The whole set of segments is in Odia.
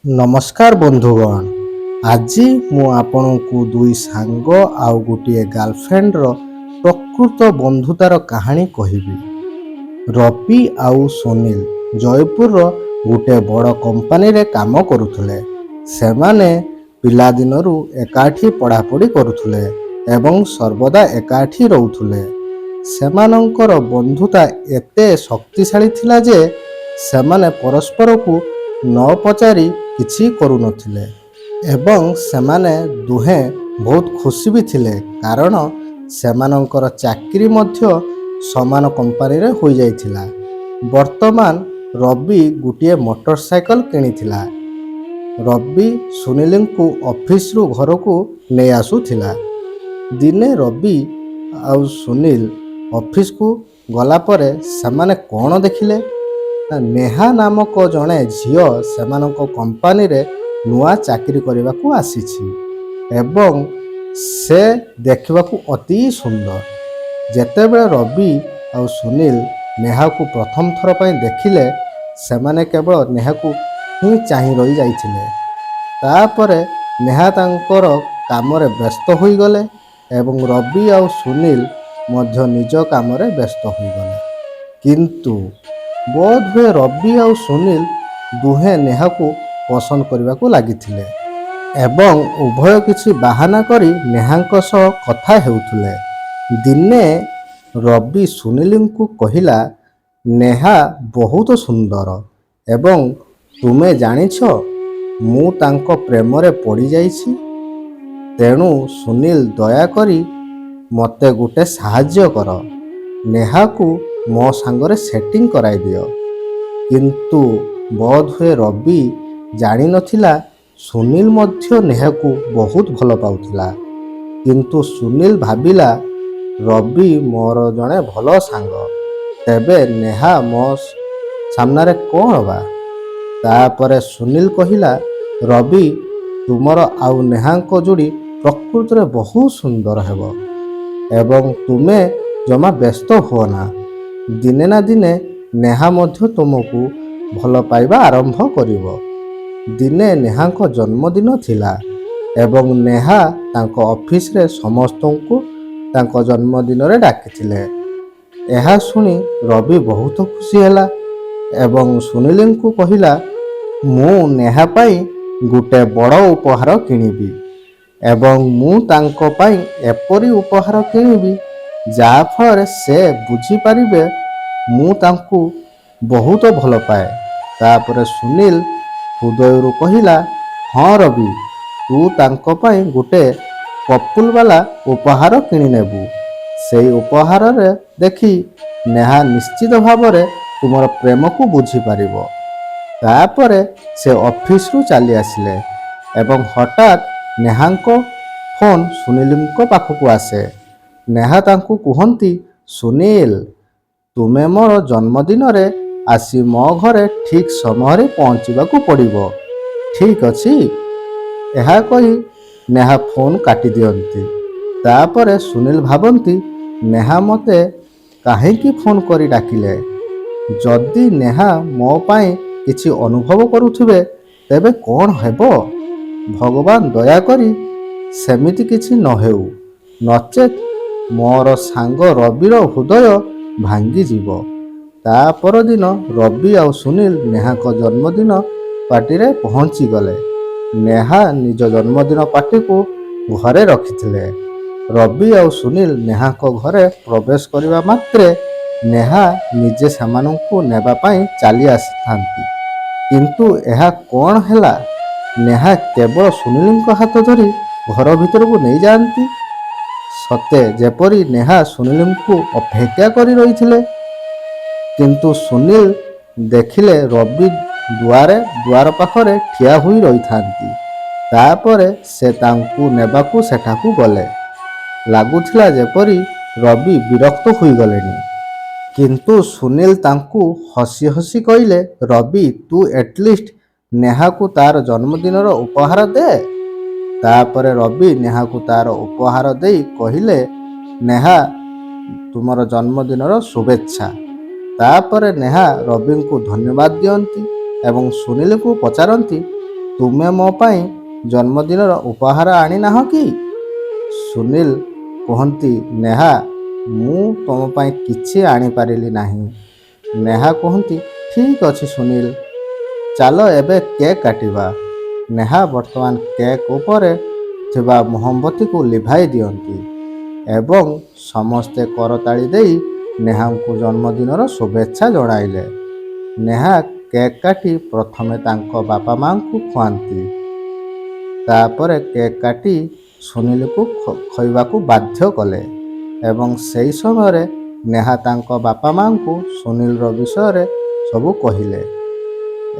नमस्कार बंधुगण। आज मु आपनकु दुई सांग आउ गोटे गर्लफ्रेंड रो प्रकृत बंधुतार कहानी कहबी। रवि आउ सुनील जयपुर रो गोटे बड़ कंपनी रे काम करुथले। सेमाने पिला दिनरु एकाठी पढ़ापढ़ी करुथले एवं सर्वदा एकाठी रहउथले। सेमानंकर बंधुता एते शक्तिशाली थिला जे सेमाने परस्पर को न पचारि किछि करू नथिले एवं सेमाने दुहे बहुत खुशी भी थिले, कारण सेमानंकर चाकरी मध्य समान कंपनी रे होई जाइथिला। वर्तमान रवि गोटे मोटरसाइकल किनिथिला। रवि सुनील को ऑफिस रु घर को ले आसुथिला। दिने रवि आउ सुनील ऑफिस को गला परे सेमाने कोन देखिले, नेहा नामक जड़े झील सेमानंको कंपनी रे नुआ चाकरी करने को आसीछि एवं से देखा अति सुंदर। जेतेबेले रवि और सुनील नेहा को प्रथम थर पर देखिले सेमाने केवल नेहा को ही चाहि रही जाइथिले। तापरे नेहा तांकर काम रे व्यस्त होई गले एवं रवि और सुनील मध्य निज काम रे व्यस्त होई गले। किंतु बोध हुए रवि और सुनील दुहे नेहा को पसंद करने को लगिथिले एवं उभय किछि बाहाना करी नेहांक सह कथा हेउथुले। दिने रवि सुनील को कहिला, नेहा बहुत सुंदर एवं तुमे जानिछ मु तांको प्रेम रे पड़ी जाइछि, तेणु सुनील दया करी मते गोटे साहाय्य कर, नेहा को मो सांगरे सेटिंग कराई दियो। किंतु बोध हुए रवि जानी नथिला सुनील मध्य नेहा को बहुत भल पाउथिला। किंतु सुनील भाबिला रवि मोर जड़े भल सांग, तेबे नेहा मो सामने कौन बा। तापरे सुनील कहिला, रवि तुमर आउ नेहांको जोड़ी प्रकृत रे बहुत सुंदर हेबो एवं तुमे जमा व्यस्त हो ना, दिने ना दिने नेहा मध्य तुमको भल पाइबा आरंभ करिवो। दिने नेहांको जन्मदिन थिला एवं नेहा तांको ऑफिस रे समस्तंको तांको जन्मदिन रे डाकिथिले। एहा सुनी रवि बहुत खुशी हैला एवं सुनील को कहिला, मु नेहा पाई गोटे बड़ उपहार किनिबी एवं मु तांको पाई एपरी उपहार किनिबी जा फल से बुझी पारिबे मु तांको बहुत भल पाए। तापरे सुनील हृदय कहिला, हाँ रवि तू तांको पाई गोटे कपुल वाला उपहार किनि नेबु। सेई उपहार रे देखी नेहा निश्चित भाव रे तुमर प्रेम को बुझी पारिबो। तापरे से ऑफिस रु चली आसिले एवं हठात नेहांको फोन सुनील को पाखकु आसे। नेहा तांको कुहंती, सुनील तुमे मोर जन्मदिन रे आसी मो घरे ठीक समय पहुँचवा पड़िबो, ठीक अछि। यह कही नेहा फोन काटी दियंती। तापरे सुनील भाबंती, नेहा मते काहेकि फोन करी डाकिले, जदि नेहा मो पाई किछि अनुभव करुथिबे तेबे कौन हेबो, भगवान दया करी सेमिति किछि न हेउ, नचेत मोर सांग रविर हृदय भांगी जीव। ता पर दिन रवि और सुनील नेहा को जन्मदिन पार्टी रे पहुंची गले। नेहा निज जन्मदिन पार्टी को घरे रखिथिले। रवि और सुनील नेहा को घरे प्रवेश करने मात्रे नेहा निजे सेमानंकु नेबा पाई चली आसिथांती। किंतु यह कौन हैला, नेहा केवल सुनील को हाथ धरी घर भीतर को नहीं जाती, सते जेपरी नेहा सुनील को अपेक्षा करी रही। किंतु सुनील देखिले रवि द्वार पाखरे ठिया हुई रही थांती। तापरे से तांकु नेबाकु सेठाकु गले। लागुथिला जेपरी रवि विरक्त हुई गलेनी। किंतु सुनील तांकु हसी हसी कहिले, रवि तू एटलिस्ट नेहा को तार जन्मदिन उपहार दे। तापरे रवि नेहा को तार उपहार देई कहिले, नेहा तुमर जन्मदिन शुभेच्छा। तापरे नेहा रवि को धन्यवाद दियंती एवं सुनील को पचारती, ତୁମେ ମୋ ପାଇଁ ଜନ୍ମଦିନର ଉପହାର ଆଣିନାହଁ କି? ସୁନୀଲ କୁହନ୍ତି, ନେହା, ମୁଁ ତୁମ ପାଇଁ କିଛି ଆଣିପାରିଲି ନାହିଁ। ନେହା କୁହନ୍ତି, ଠିକ୍ ଅଛି ସୁନୀଲ, ଚାଲ ଏବେ କେକ୍ କାଟିବା। ନେହା ବର୍ତ୍ତମାନ କେକ୍ ଉପରେ ଥିବା ମହମବତୀକୁ ଲିଭାଇ ଦିଅନ୍ତି ଏବଂ ସମସ୍ତେ କରତାଳି ଦେଇ ନେହାଙ୍କୁ ଜନ୍ମଦିନର ଶୁଭେଚ୍ଛା ଜଣାଇଲେ। ନେହା କେକ୍ କାଟି ପ୍ରଥମେ ତାଙ୍କ ବାପା ମାଆଙ୍କୁ ଖୁଆନ୍ତି। ତାପରେ କେକ୍ କାଟି ସୁନୀଲକୁ ଖୋଇବାକୁ ବାଧ୍ୟ କଲେ ଏବଂ ସେହି ସମୟରେ ନେହା ତାଙ୍କ ବାପା ମାଆଙ୍କୁ ସୁନୀଲର ବିଷୟରେ ସବୁ କହିଲେ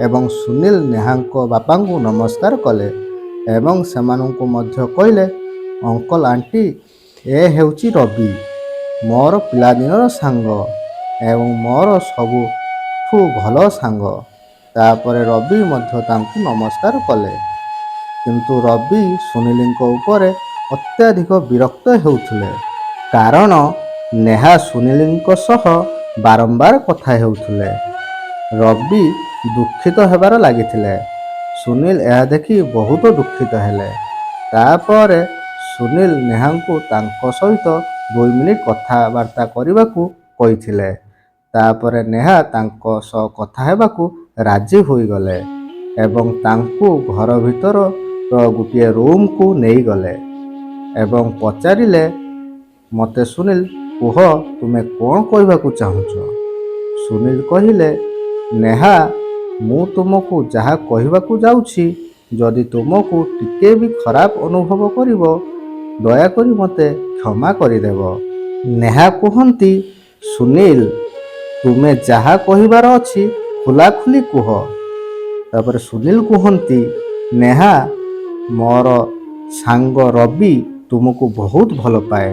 ଏବଂ ସୁନୀଲ ନେହାଙ୍କ ବାପାଙ୍କୁ ନମସ୍କାର କଲେ ଏବଂ ସେମାନଙ୍କୁ ମଧ୍ୟ କହିଲେ, ଅଙ୍କଲ ଆଣ୍ଟି, ଏ ହେଉଛି ରବି, ମୋର ପିଲାଦିନର ସାଙ୍ଗ ଏବଂ ମୋର ସବୁଠୁ ଭଲ ସାଙ୍ଗ। ତାପରେ ରବି ମଧ୍ୟ ତାଙ୍କୁ ନମସ୍କାର କଲେ। କିନ୍ତୁ ରବି ସୁନୀଲଙ୍କ ଉପରେ ଅତ୍ୟଧିକ ବିରକ୍ତ ହେଉଥିଲେ କାରଣ ନେହା ସୁନୀଲଙ୍କ ସହ ବାରମ୍ବାର କଥା ହେଉଥିଲେ। ରବି ଦୁଃଖିତ ହେବାର ଲାଗିଥିଲେ। ସୁନୀଲ ଏହା ଦେଖି ବହୁତ ଦୁଃଖିତ ହେଲେ। ତାପରେ ସୁନୀଲ ନେହାଙ୍କୁ ତାଙ୍କ ସହିତ 2 ମିନିଟ୍ କଥାବାର୍ତ୍ତା କରିବାକୁ କହିଥିଲେ। ତାପରେ ନେହା ତାଙ୍କ ସହ କଥା ହେବାକୁ ରାଜି ହୋଇଗଲେ ଏବଂ ତାଙ୍କୁ ଘର ଭିତରର ଗୋଟିଏ ରୁମ୍କୁ ନେଇଗଲେ ଏବଂ ପଚାରିଲେ, ମୋତେ ସୁନୀଲ କୁହ, ତୁମେ କ'ଣ କହିବାକୁ ଚାହୁଁଛ? ସୁନୀଲ କହିଲେ, ନେହା, ମୁଁ ତୁମକୁ ଯାହା କହିବାକୁ ଯାଉଛି, ଯଦି ତୁମକୁ ଟିକେ ବି ଖରାପ ଅନୁଭବ କରିବ, ଦୟାକରି ମୋତେ କ୍ଷମା କରିଦେବ। ନେହା କୁହନ୍ତି, ସୁନୀଲ, ତୁମେ ଯାହା କହିବାର ଅଛି ଖୋଲାଖୋଲି କୁହ। ତାପରେ ସୁନୀଲ କୁହନ୍ତି, ନେହା, ମୋର ସାଙ୍ଗ ରବି ତୁମକୁ ବହୁତ ଭଲ ପାଏ।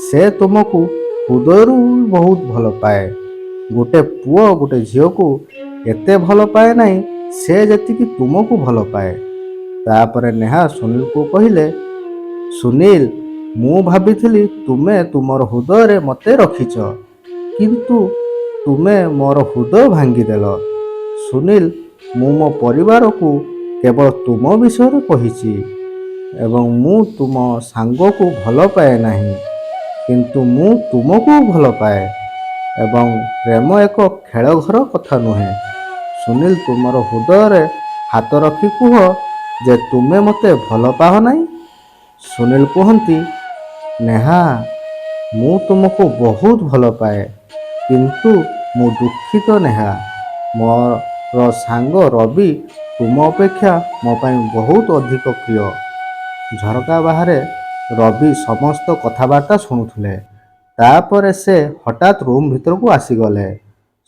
ସେ ତୁମକୁ ହୃଦୟରୁ ବହୁତ ଭଲ ପାଏ। ଗୋଟେ ପୁଅ ଗୋଟେ ଝିଅକୁ ଏତେ ଭଲ ପାଏ ନାହିଁ ସେ ଯେତିକି ତୁମକୁ ଭଲ ପାଏ। ତାପରେ ନେହା ସୁନୀଲକୁ କହିଲେ, ସୁନୀଲ, ମୁଁ ଭାବିଥିଲି ତୁମେ ତୁମର ହୃଦୟରେ ମୋତେ ରଖିଛ, କିନ୍ତୁ ତୁମେ ମୋର ହୃଦୟ ଭାଙ୍ଗିଦେଲ। ସୁନୀଲ, ମୁଁ ମୋ ପରିବାରକୁ କେବଳ ତୁମ ବିଷୟରେ କହିଛି ଏବଂ ମୁଁ ତୁମ ସାଙ୍ଗକୁ ଭଲ ପାଏ ନାହିଁ, କିନ୍ତୁ ମୁଁ ତୁମକୁ ଭଲ ପାଏ ଏବଂ ପ୍ରେମ ଏକ ଖେଳଘର କଥା ନୁହେଁ। ସୁନୀଲ, ତୁମର ହୃଦୟରେ ହାତ ରଖି କୁହ ଯେ ତୁମେ ମୋତେ ଭଲ ପାଅ ନାହିଁ। ସୁନୀଲ କୁହନ୍ତି, ନେହା, ମୁଁ ତୁମକୁ ବହୁତ ଭଲ ପାଏ, କିନ୍ତୁ ମୁଁ ଦୁଃଖିତ ନେହା, ମୋର ସାଙ୍ଗ ରବି ତୁମ ଅପେକ୍ଷା ମୋ ପାଇଁ ବହୁତ ଅଧିକ ପ୍ରିୟ। ଝରକା ବାହାରେ ରବି ସମସ୍ତ କଥାବାର୍ତ୍ତା ଶୁଣୁଥିଲେ। ତାପରେ ସେ ହଠାତ୍ ରୁମ୍ ଭିତରକୁ ଆସିଗଲେ।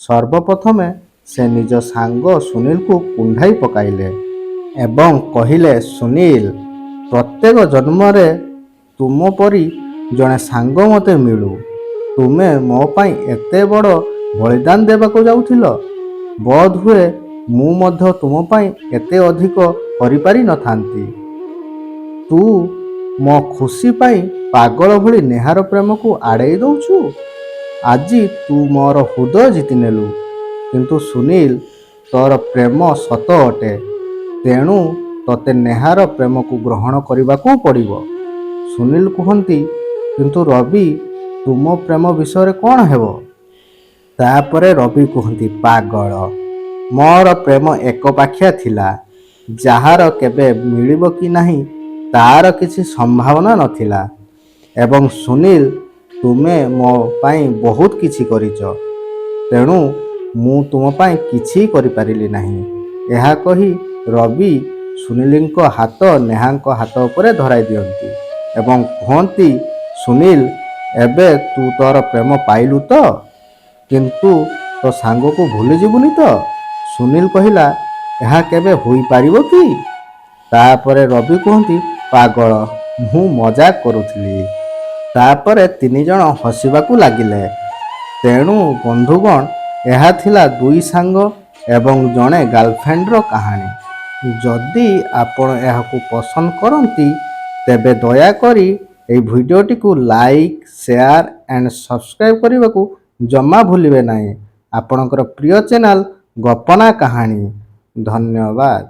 ସର୍ବପ୍ରଥମେ ସେ ନିଜ ସାଙ୍ଗ ସୁନୀଲକୁ କୁଣ୍ଢାଇ ପକାଇଲେ ଏବଂ କହିଲେ, ସୁନୀଲ, ପ୍ରତ୍ୟେକ ଜନ୍ମରେ ତୁମ ପରି ଜଣେ ସାଙ୍ଗ ମୋତେ ମିଳୁ। ତୁମେ ମୋ ପାଇଁ ଏତେ ବଡ଼ ବଳିଦାନ ଦେବାକୁ ଯାଉଥିଲ। ବୋଧହୁଏ ମୁଁ ମଧ୍ୟ ତୁମ ପାଇଁ ଏତେ ଅଧିକ କରିପାରିନଥାନ୍ତି। ତୁ ମୋ ଖୁସି ପାଇଁ ପାଗଳ ଭଳି ନେହାର ପ୍ରେମକୁ ଆଡ଼େଇ ଦେଉଛୁ। ଆଜି ତୁ ମୋର ହୃଦୟ ଜିତିନେଲୁ, କିନ୍ତୁ ସୁନୀଲ, ତୋର ପ୍ରେମ ସତ ଅଟେ, ତେଣୁ ତୋତେ ନେହାର ପ୍ରେମକୁ ଗ୍ରହଣ କରିବାକୁ ପଡ଼ିବ। ସୁନୀଲ କୁହନ୍ତି, କିନ୍ତୁ ରବି, ତୁମ ପ୍ରେମ ବିଷୟରେ କ'ଣ ହେବ? ତାପରେ ରବି କୁହନ୍ତି, ପାଗଳ, ମୋର ପ୍ରେମ ଏକପାଖିଆ ଥିଲା। ଯାହାର କେବେ ମିଳିବ କି ନାହିଁ ତାର କିଛି ସମ୍ଭାବନା ନଥିଲା। ଏବଂ ସୁନୀଲ, ତୁମେ ମୋ ପାଇଁ ବହୁତ କିଛି କରିଛ, ତେଣୁ ମୁଁ ତୁମ ପାଇଁ କିଛି କରିପାରିଲି ନାହିଁ। ଏହା କହି ରବି ସୁନୀଲଙ୍କ ହାତ ନେହାଙ୍କ ହାତ ଉପରେ ଧରାଇ ଦିଅନ୍ତି ଏବଂ କୁହନ୍ତି, ସୁନୀଲ, ଏବେ ତୁ ତୋର ପ୍ରେମ ପାଇଲୁ ତ? କିନ୍ତୁ ତୋ ସାଙ୍ଗକୁ ଭୁଲିଯିବୁନି ତ? ସୁନୀଲ କହିଲା, ଏହା କେବେ ହୋଇପାରିବ କି? ତାପରେ ରବି କୁହନ୍ତି, ପାଗଳ, ମୁଁ ମଜାକ କରୁଥିଲି। ତାପରେ 3 ଜଣ ହସିବାକୁ ଲାଗିଲେ। ତେଣୁ ବନ୍ଧୁଗଣ, ଏହା ଥିଲା 2 ସାଙ୍ଗ ଏବଂ ଜଣେ ଗାର୍ଲଫ୍ରେଣ୍ଡର କାହାଣୀ। ଯଦି ଆପଣ ଏହାକୁ ପସନ୍ଦ କରନ୍ତି ତେବେ ଦୟାକରି ଏହି ଭିଡ଼ିଓଟିକୁ ଲାଇକ୍, ସେୟାର ଆଣ୍ଡ ସବସ୍କ୍ରାଇବ୍ କରିବାକୁ ଜମା ଭୁଲିବେ ନାହିଁ। ଆପଣଙ୍କର ପ୍ରିୟ ଚ୍ୟାନେଲ ଗପନା କାହାଣୀ। ଧନ୍ୟବାଦ।